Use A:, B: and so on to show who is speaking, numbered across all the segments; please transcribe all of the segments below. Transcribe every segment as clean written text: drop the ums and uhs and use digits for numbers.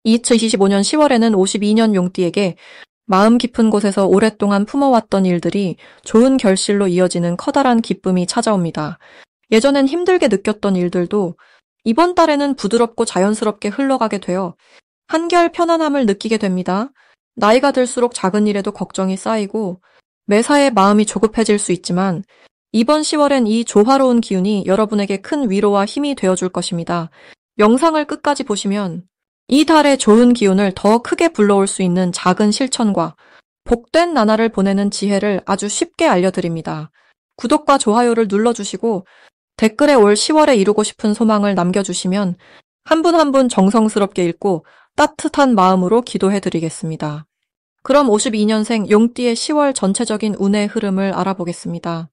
A: 2025년 10월에는 52년 용띠에게 마음 깊은 곳에서 오랫동안 품어왔던 일들이 좋은 결실로 이어지는 커다란 기쁨이 찾아옵니다. 예전엔 힘들게 느꼈던 일들도 이번 달에는 부드럽고 자연스럽게 흘러가게 되어 한결 편안함을 느끼게 됩니다. 나이가 들수록 작은 일에도 걱정이 쌓이고 매사에 마음이 조급해질 수 있지만 이번 10월엔 이 조화로운 기운이 여러분에게 큰 위로와 힘이 되어줄 것입니다. 영상을 끝까지 보시면 이 달의 좋은 기운을 더 크게 불러올 수 있는 작은 실천과 복된 나날을 보내는 지혜를 아주 쉽게 알려드립니다. 구독과 좋아요를 눌러주시고 댓글에 올 10월에 이루고 싶은 소망을 남겨주시면 한 분 한 분 정성스럽게 읽고 따뜻한 마음으로 기도해드리겠습니다. 그럼 52년생 용띠의 10월 전체적인 운의 흐름을 알아보겠습니다.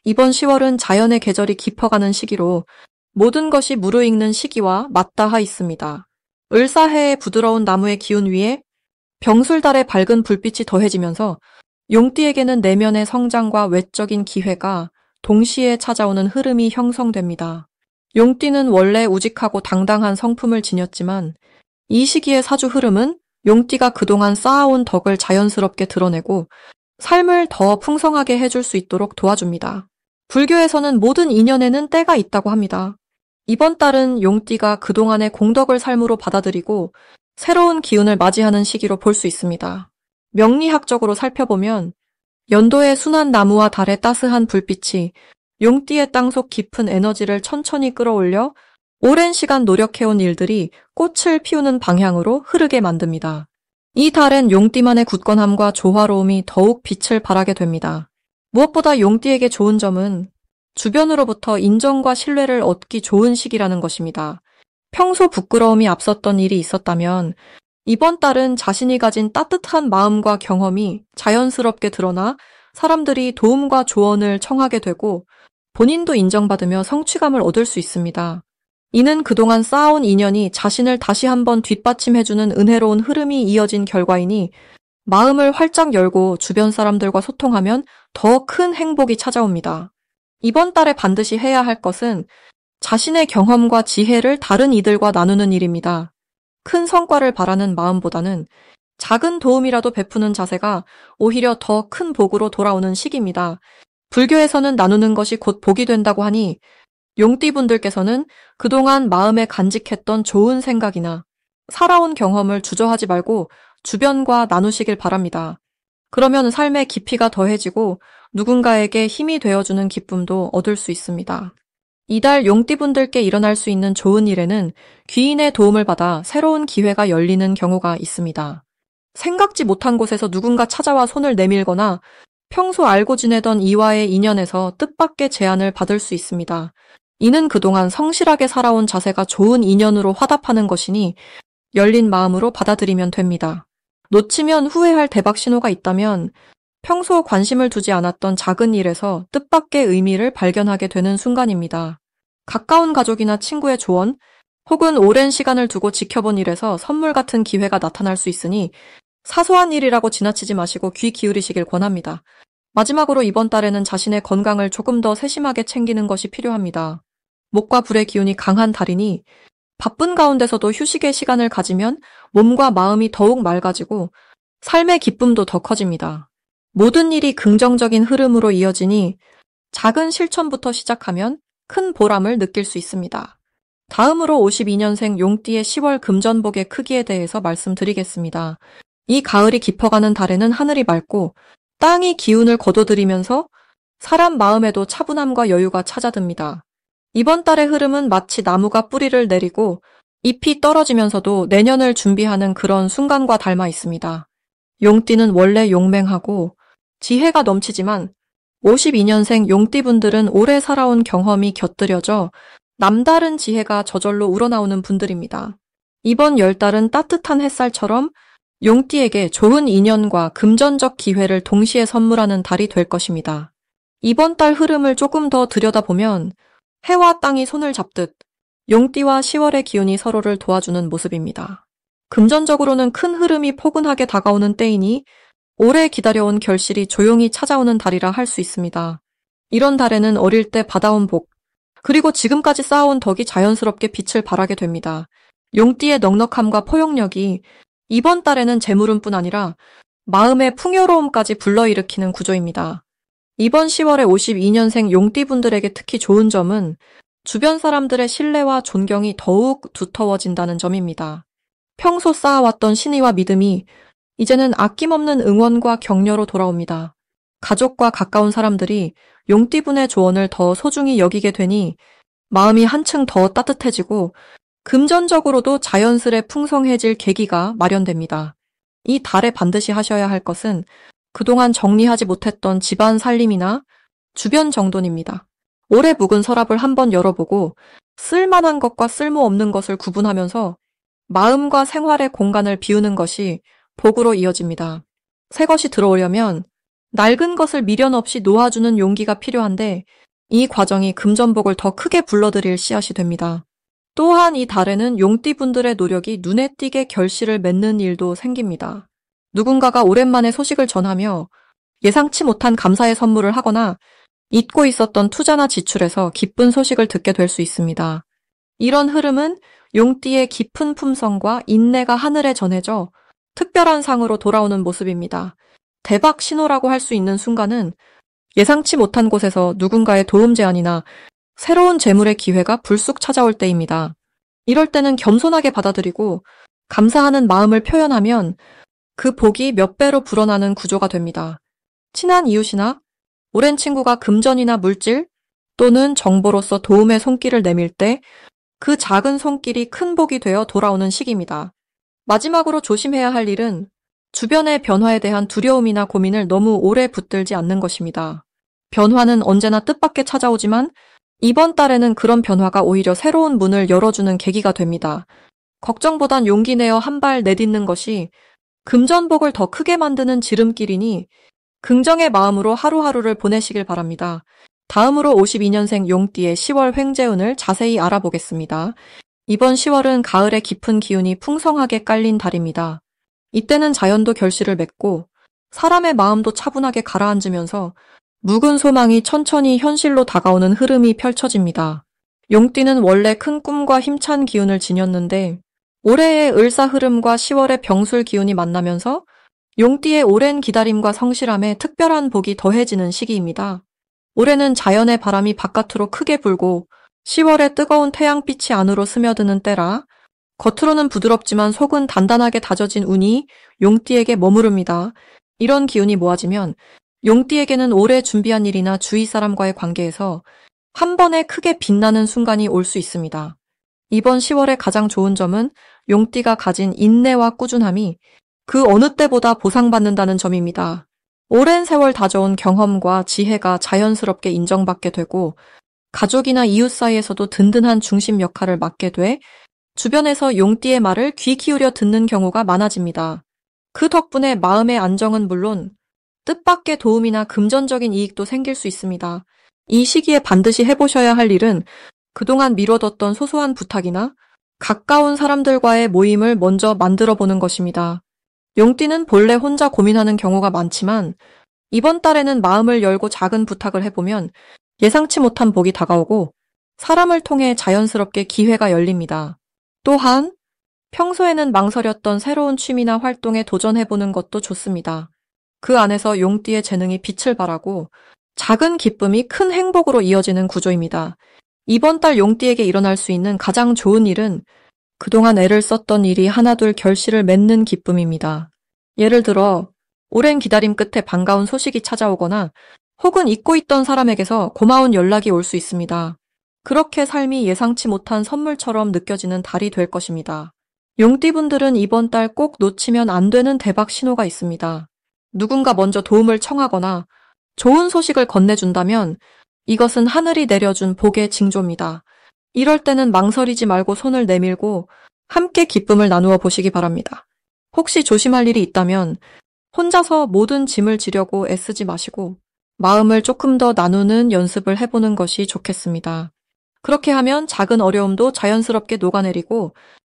A: 이번 10월은 자연의 계절이 깊어가는 시기로 모든 것이 무르익는 시기와 맞닿아 있습니다. 을사해의 부드러운 나무의 기운 위에 병술달의 밝은 불빛이 더해지면서 용띠에게는 내면의 성장과 외적인 기회가 동시에 찾아오는 흐름이 형성됩니다. 용띠는 원래 우직하고 당당한 성품을 지녔지만 이 시기의 사주 흐름은 용띠가 그동안 쌓아온 덕을 자연스럽게 드러내고 삶을 더 풍성하게 해줄 수 있도록 도와줍니다. 불교에서는 모든 인연에는 때가 있다고 합니다. 이번 달은 용띠가 그동안의 공덕을 삶으로 받아들이고 새로운 기운을 맞이하는 시기로 볼 수 있습니다. 명리학적으로 살펴보면 연도의 순한 나무와 달의 따스한 불빛이 용띠의 땅속 깊은 에너지를 천천히 끌어올려 오랜 시간 노력해온 일들이 꽃을 피우는 방향으로 흐르게 만듭니다. 이 달엔 용띠만의 굳건함과 조화로움이 더욱 빛을 발하게 됩니다. 무엇보다 용띠에게 좋은 점은 주변으로부터 인정과 신뢰를 얻기 좋은 시기라는 것입니다. 평소 부끄러움이 앞섰던 일이 있었다면 이번 달은 자신이 가진 따뜻한 마음과 경험이 자연스럽게 드러나 사람들이 도움과 조언을 청하게 되고 본인도 인정받으며 성취감을 얻을 수 있습니다. 이는 그동안 쌓아온 인연이 자신을 다시 한번 뒷받침해주는 은혜로운 흐름이 이어진 결과이니 마음을 활짝 열고 주변 사람들과 소통하면 더 큰 행복이 찾아옵니다. 이번 달에 반드시 해야 할 것은 자신의 경험과 지혜를 다른 이들과 나누는 일입니다. 큰 성과를 바라는 마음보다는 작은 도움이라도 베푸는 자세가 오히려 더 큰 복으로 돌아오는 시기입니다. 불교에서는 나누는 것이 곧 복이 된다고 하니 용띠분들께서는 그동안 마음에 간직했던 좋은 생각이나 살아온 경험을 주저하지 말고 주변과 나누시길 바랍니다. 그러면 삶의 깊이가 더해지고 누군가에게 힘이 되어주는 기쁨도 얻을 수 있습니다. 이달 용띠분들께 일어날 수 있는 좋은 일에는 귀인의 도움을 받아 새로운 기회가 열리는 경우가 있습니다. 생각지 못한 곳에서 누군가 찾아와 손을 내밀거나 평소 알고 지내던 이와의 인연에서 뜻밖의 제안을 받을 수 있습니다. 이는 그동안 성실하게 살아온 자세가 좋은 인연으로 화답하는 것이니 열린 마음으로 받아들이면 됩니다. 놓치면 후회할 대박 신호가 있다면 평소 관심을 두지 않았던 작은 일에서 뜻밖의 의미를 발견하게 되는 순간입니다. 가까운 가족이나 친구의 조언 혹은 오랜 시간을 두고 지켜본 일에서 선물 같은 기회가 나타날 수 있으니 사소한 일이라고 지나치지 마시고 귀 기울이시길 권합니다. 마지막으로 이번 달에는 자신의 건강을 조금 더 세심하게 챙기는 것이 필요합니다. 목과 불의 기운이 강한 달이니 바쁜 가운데서도 휴식의 시간을 가지면 몸과 마음이 더욱 맑아지고 삶의 기쁨도 더 커집니다. 모든 일이 긍정적인 흐름으로 이어지니 작은 실천부터 시작하면 큰 보람을 느낄 수 있습니다. 다음으로 52년생 용띠의 10월 금전복의 크기에 대해서 말씀드리겠습니다. 이 가을이 깊어가는 달에는 하늘이 맑고 땅이 기운을 거둬들이면서 사람 마음에도 차분함과 여유가 찾아듭니다. 이번 달의 흐름은 마치 나무가 뿌리를 내리고 잎이 떨어지면서도 내년을 준비하는 그런 순간과 닮아 있습니다. 용띠는 원래 용맹하고 지혜가 넘치지만 52년생 용띠분들은 오래 살아온 경험이 곁들여져 남다른 지혜가 저절로 우러나오는 분들입니다. 이번 10달은 따뜻한 햇살처럼 용띠에게 좋은 인연과 금전적 기회를 동시에 선물하는 달이 될 것입니다. 이번 달 흐름을 조금 더 들여다보면 해와 땅이 손을 잡듯 용띠와 10월의 기운이 서로를 도와주는 모습입니다. 금전적으로는 큰 흐름이 포근하게 다가오는 때이니 오래 기다려온 결실이 조용히 찾아오는 달이라 할 수 있습니다. 이런 달에는 어릴 때 받아온 복, 그리고 지금까지 쌓아온 덕이 자연스럽게 빛을 발하게 됩니다. 용띠의 넉넉함과 포용력이 이번 달에는 재물운뿐 아니라 마음의 풍요로움까지 불러일으키는 구조입니다. 이번 10월에 52년생 용띠분들에게 특히 좋은 점은 주변 사람들의 신뢰와 존경이 더욱 두터워진다는 점입니다. 평소 쌓아왔던 신의와 믿음이 이제는 아낌없는 응원과 격려로 돌아옵니다. 가족과 가까운 사람들이 용띠분의 조언을 더 소중히 여기게 되니 마음이 한층 더 따뜻해지고 금전적으로도 자연스레 풍성해질 계기가 마련됩니다. 이 달에 반드시 하셔야 할 것은 그동안 정리하지 못했던 집안 살림이나 주변 정돈입니다. 오래 묵은 서랍을 한번 열어보고 쓸만한 것과 쓸모없는 것을 구분하면서 마음과 생활의 공간을 비우는 것이 복으로 이어집니다. 새 것이 들어오려면 낡은 것을 미련 없이 놓아주는 용기가 필요한데 이 과정이 금전복을 더 크게 불러들일 씨앗이 됩니다. 또한 이 달에는 용띠분들의 노력이 눈에 띄게 결실을 맺는 일도 생깁니다. 누군가가 오랜만에 소식을 전하며 예상치 못한 감사의 선물을 하거나 잊고 있었던 투자나 지출에서 기쁜 소식을 듣게 될 수 있습니다. 이런 흐름은 용띠의 깊은 품성과 인내가 하늘에 전해져 특별한 상으로 돌아오는 모습입니다. 대박 신호라고 할 수 있는 순간은 예상치 못한 곳에서 누군가의 도움 제안이나 새로운 재물의 기회가 불쑥 찾아올 때입니다. 이럴 때는 겸손하게 받아들이고 감사하는 마음을 표현하면 그 복이 몇 배로 불어나는 구조가 됩니다. 친한 이웃이나 오랜 친구가 금전이나 물질 또는 정보로서 도움의 손길을 내밀 때 그 작은 손길이 큰 복이 되어 돌아오는 시기입니다. 마지막으로 조심해야 할 일은 주변의 변화에 대한 두려움이나 고민을 너무 오래 붙들지 않는 것입니다. 변화는 언제나 뜻밖에 찾아오지만 이번 달에는 그런 변화가 오히려 새로운 문을 열어주는 계기가 됩니다. 걱정보단 용기 내어 한 발 내딛는 것이 금전복을 더 크게 만드는 지름길이니 긍정의 마음으로 하루하루를 보내시길 바랍니다. 다음으로 52년생 용띠의 10월 횡재운을 자세히 알아보겠습니다. 이번 10월은 가을의 깊은 기운이 풍성하게 깔린 달입니다. 이때는 자연도 결실을 맺고 사람의 마음도 차분하게 가라앉으면서 묵은 소망이 천천히 현실로 다가오는 흐름이 펼쳐집니다. 용띠는 원래 큰 꿈과 힘찬 기운을 지녔는데 올해의 을사 흐름과 10월의 병술 기운이 만나면서 용띠의 오랜 기다림과 성실함에 특별한 복이 더해지는 시기입니다. 올해는 자연의 바람이 바깥으로 크게 불고 10월의 뜨거운 태양빛이 안으로 스며드는 때라 겉으로는 부드럽지만 속은 단단하게 다져진 운이 용띠에게 머무릅니다. 이런 기운이 모아지면 용띠에게는 오래 준비한 일이나 주위 사람과의 관계에서 한 번에 크게 빛나는 순간이 올 수 있습니다. 이번 10월의 가장 좋은 점은 용띠가 가진 인내와 꾸준함이 그 어느 때보다 보상받는다는 점입니다. 오랜 세월 다져온 경험과 지혜가 자연스럽게 인정받게 되고 가족이나 이웃 사이에서도 든든한 중심 역할을 맡게 돼 주변에서 용띠의 말을 귀 기울여 듣는 경우가 많아집니다. 그 덕분에 마음의 안정은 물론 뜻밖의 도움이나 금전적인 이익도 생길 수 있습니다. 이 시기에 반드시 해보셔야 할 일은 그동안 미뤄뒀던 소소한 부탁이나 가까운 사람들과의 모임을 먼저 만들어 보는 것입니다. 용띠는 본래 혼자 고민하는 경우가 많지만 이번 달에는 마음을 열고 작은 부탁을 해보면 예상치 못한 복이 다가오고 사람을 통해 자연스럽게 기회가 열립니다. 또한 평소에는 망설였던 새로운 취미나 활동에 도전해보는 것도 좋습니다. 그 안에서 용띠의 재능이 빛을 발하고 작은 기쁨이 큰 행복으로 이어지는 구조입니다. 이번 달 용띠에게 일어날 수 있는 가장 좋은 일은 그동안 애를 썼던 일이 하나둘 결실을 맺는 기쁨입니다. 예를 들어 오랜 기다림 끝에 반가운 소식이 찾아오거나 혹은 잊고 있던 사람에게서 고마운 연락이 올 수 있습니다. 그렇게 삶이 예상치 못한 선물처럼 느껴지는 달이 될 것입니다. 용띠분들은 이번 달 꼭 놓치면 안 되는 대박 신호가 있습니다. 누군가 먼저 도움을 청하거나 좋은 소식을 건네준다면 이것은 하늘이 내려준 복의 징조입니다. 이럴 때는 망설이지 말고 손을 내밀고 함께 기쁨을 나누어 보시기 바랍니다. 혹시 조심할 일이 있다면 혼자서 모든 짐을 지려고 애쓰지 마시고 마음을 조금 더 나누는 연습을 해보는 것이 좋겠습니다. 그렇게 하면 작은 어려움도 자연스럽게 녹아내리고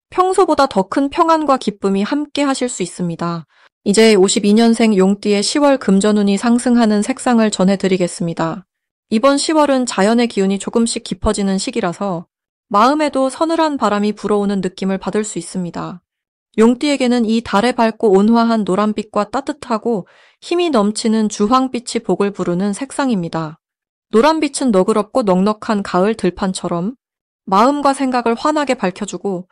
A: 평소보다 더 큰 평안과 기쁨이 함께 하실 수 있습니다. 이제 52년생 용띠의 10월 금전운이 상승하는 색상을 전해드리겠습니다. 이번 10월은 자연의 기운이 조금씩 깊어지는 시기라서 마음에도 서늘한 바람이 불어오는 느낌을 받을 수 있습니다. 용띠에게는 이 달에 밝고 온화한 노란빛과 따뜻하고 힘이 넘치는 주황빛이 복을 부르는 색상입니다. 노란빛은 너그럽고 넉넉한 가을 들판처럼 마음과 생각을 환하게 밝혀주고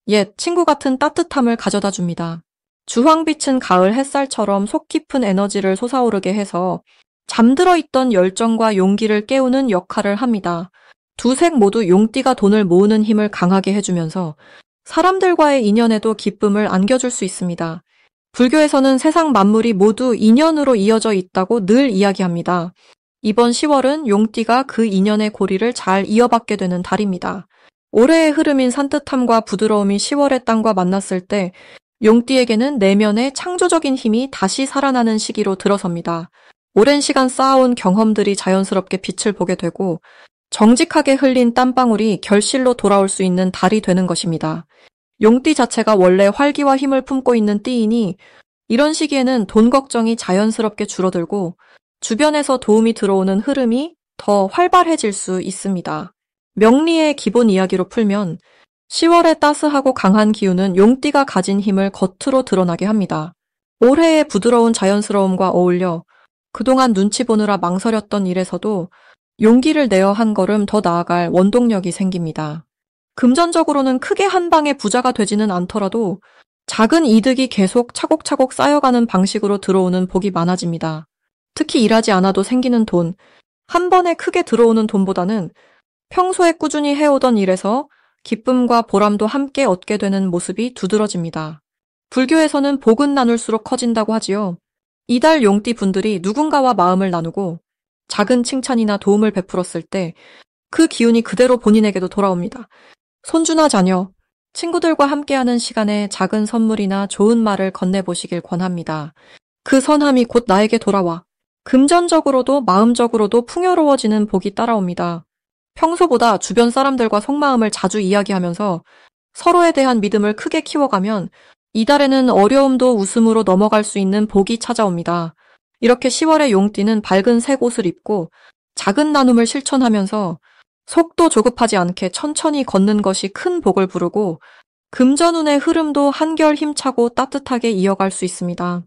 A: 옛 친구 같은 따뜻함을 가져다 줍니다. 주황빛은 가을 햇살처럼 속 깊은 에너지를 솟아오르게 해서 잠들어 있던 열정과 용기를 깨우는 역할을 합니다. 두 색 모두 용띠가 돈을 모으는 힘을 강하게 해주면서 사람들과의 인연에도 기쁨을 안겨줄 수 있습니다. 불교에서는 세상 만물이 모두 인연으로 이어져 있다고 늘 이야기합니다. 이번 10월은 용띠가 그 인연의 고리를 잘 이어받게 되는 달입니다. 올해의 흐름인 산뜻함과 부드러움이 10월의 땅과 만났을 때 용띠에게는 내면의 창조적인 힘이 다시 살아나는 시기로 들어섭니다. 오랜 시간 쌓아온 경험들이 자연스럽게 빛을 보게 되고 정직하게 흘린 땀방울이 결실로 돌아올 수 있는 달이 되는 것입니다. 용띠 자체가 원래 활기와 힘을 품고 있는 띠이니 이런 시기에는 돈 걱정이 자연스럽게 줄어들고 주변에서 도움이 들어오는 흐름이 더 활발해질 수 있습니다. 명리의 기본 이야기로 풀면 10월의 따스하고 강한 기운은 용띠가 가진 힘을 겉으로 드러나게 합니다. 올해의 부드러운 자연스러움과 어울려 그동안 눈치 보느라 망설였던 일에서도 용기를 내어 한 걸음 더 나아갈 원동력이 생깁니다. 금전적으로는 크게 한 방에 부자가 되지는 않더라도 작은 이득이 계속 차곡차곡 쌓여가는 방식으로 들어오는 복이 많아집니다. 특히 일하지 않아도 생기는 돈, 한 번에 크게 들어오는 돈보다는 평소에 꾸준히 해오던 일에서 기쁨과 보람도 함께 얻게 되는 모습이 두드러집니다. 불교에서는 복은 나눌수록 커진다고 하지요. 이달 용띠 분들이 누군가와 마음을 나누고 작은 칭찬이나 도움을 베풀었을 때 그 기운이 그대로 본인에게도 돌아옵니다. 손주나 자녀, 친구들과 함께하는 시간에 작은 선물이나 좋은 말을 건네보시길 권합니다. 그 선함이 곧 나에게 돌아와 금전적으로도 마음적으로도 풍요로워지는 복이 따라옵니다. 평소보다 주변 사람들과 속마음을 자주 이야기하면서 서로에 대한 믿음을 크게 키워가면 이달에는 어려움도 웃음으로 넘어갈 수 있는 복이 찾아옵니다. 이렇게 10월의 용띠는 밝은 색 옷을 입고 작은 나눔을 실천하면서 속도 조급하지 않게 천천히 걷는 것이 큰 복을 부르고 금전운의 흐름도 한결 힘차고 따뜻하게 이어갈 수 있습니다.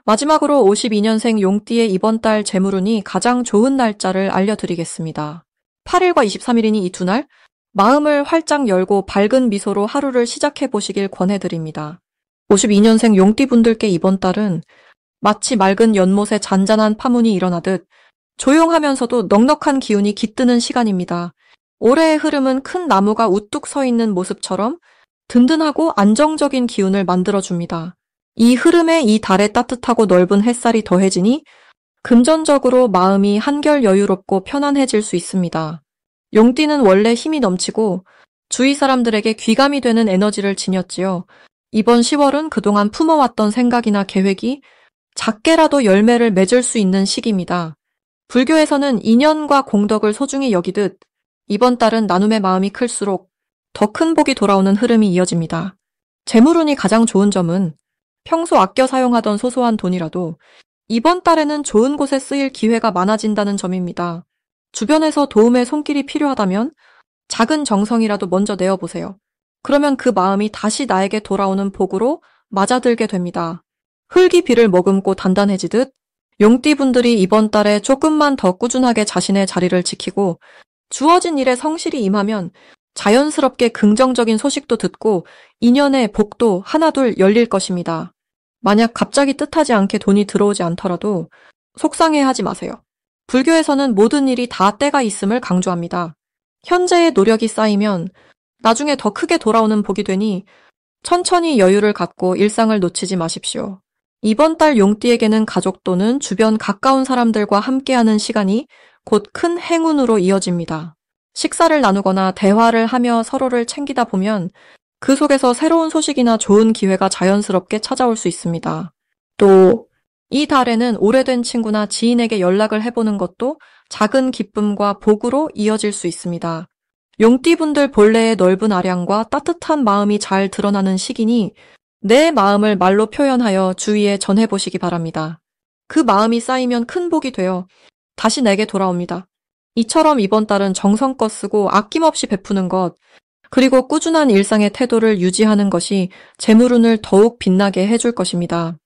A: 마지막으로 52년생 용띠의 이번 달 재물운이 가장 좋은 날짜를 알려드리겠습니다. 8일과 23일이니 이 두 날 마음을 활짝 열고 밝은 미소로 하루를 시작해 보시길 권해드립니다. 52년생 용띠분들께 이번 달은 마치 맑은 연못에 잔잔한 파문이 일어나듯 조용하면서도 넉넉한 기운이 깃드는 시간입니다. 올해의 흐름은 큰 나무가 우뚝 서 있는 모습처럼 든든하고 안정적인 기운을 만들어줍니다. 이 흐름에 이 달의 따뜻하고 넓은 햇살이 더해지니 금전적으로 마음이 한결 여유롭고 편안해질 수 있습니다. 용띠는 원래 힘이 넘치고 주위 사람들에게 귀감이 되는 에너지를 지녔지요. 이번 10월은 그동안 품어왔던 생각이나 계획이 작게라도 열매를 맺을 수 있는 시기입니다. 불교에서는 인연과 공덕을 소중히 여기듯 이번 달은 나눔의 마음이 클수록 더 큰 복이 돌아오는 흐름이 이어집니다. 재물운이 가장 좋은 점은 평소 아껴 사용하던 소소한 돈이라도 이번 달에는 좋은 곳에 쓰일 기회가 많아진다는 점입니다. 주변에서 도움의 손길이 필요하다면 작은 정성이라도 먼저 내어보세요. 그러면 그 마음이 다시 나에게 돌아오는 복으로 맞아들게 됩니다. 흙이 비를 머금고 단단해지듯 용띠분들이 이번 달에 조금만 더 꾸준하게 자신의 자리를 지키고 주어진 일에 성실히 임하면 자연스럽게 긍정적인 소식도 듣고 인연의 복도 하나둘 열릴 것입니다. 만약 갑자기 뜻하지 않게 돈이 들어오지 않더라도 속상해하지 마세요. 불교에서는 모든 일이 다 때가 있음을 강조합니다. 현재의 노력이 쌓이면 나중에 더 크게 돌아오는 복이 되니 천천히 여유를 갖고 일상을 놓치지 마십시오. 이번 달 용띠에게는 가족 또는 주변 가까운 사람들과 함께하는 시간이 곧 큰 행운으로 이어집니다. 식사를 나누거나 대화를 하며 서로를 챙기다 보면 그 속에서 새로운 소식이나 좋은 기회가 자연스럽게 찾아올 수 있습니다. 또 이 달에는 오래된 친구나 지인에게 연락을 해보는 것도 작은 기쁨과 복으로 이어질 수 있습니다. 용띠분들 본래의 넓은 아량과 따뜻한 마음이 잘 드러나는 시기니 내 마음을 말로 표현하여 주위에 전해보시기 바랍니다. 그 마음이 쌓이면 큰 복이 되어 다시 내게 돌아옵니다. 이처럼 이번 달은 정성껏 쓰고 아낌없이 베푸는 것, 그리고 꾸준한 일상의 태도를 유지하는 것이 재물운을 더욱 빛나게 해줄 것입니다.